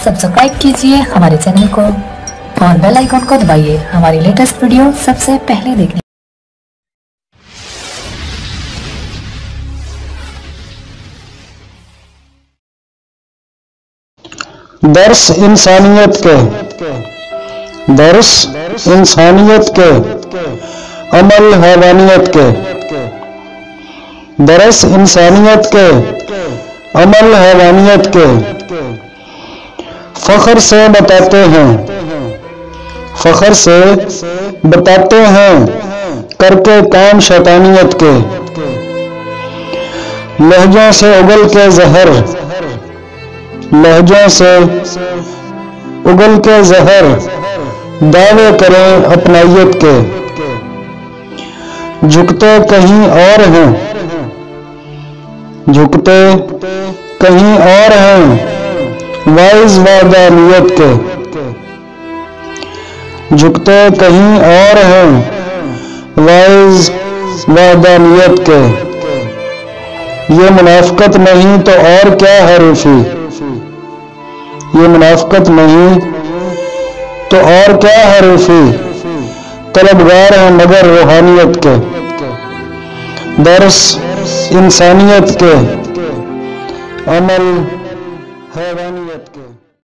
Subscribe कीजिए हमारे channel को और बेल आइकन को दबाइए हमारी लेटेस्ट वीडियो सबसे पहले देखने। दर्स इंसानियत के, दर्स इंसानियत के, अमल हैवानियत के, दर्स इंसानियत के, अमल हैवानियत के, फख्र से बताते हैं, फख्र से बताते हैं करके काम शैतानियत के, लहजों से उगल के जहर, लहजों से उगल के जहर दावे करें अपनाइयत के, झुकते कहीं और हैं, झुकते कहीं और हैं वाइज वादानियत के, झुकते कहीं और हैं वाइज वादानियत के, ये मुनाफिकत नहीं तो और क्या है रूफी, ये मुनाफिकत नहीं तो और क्या है रूफी, तलबगार है मगर रूहानियत के, दर्स इंसानियत के, अमल हैवानियत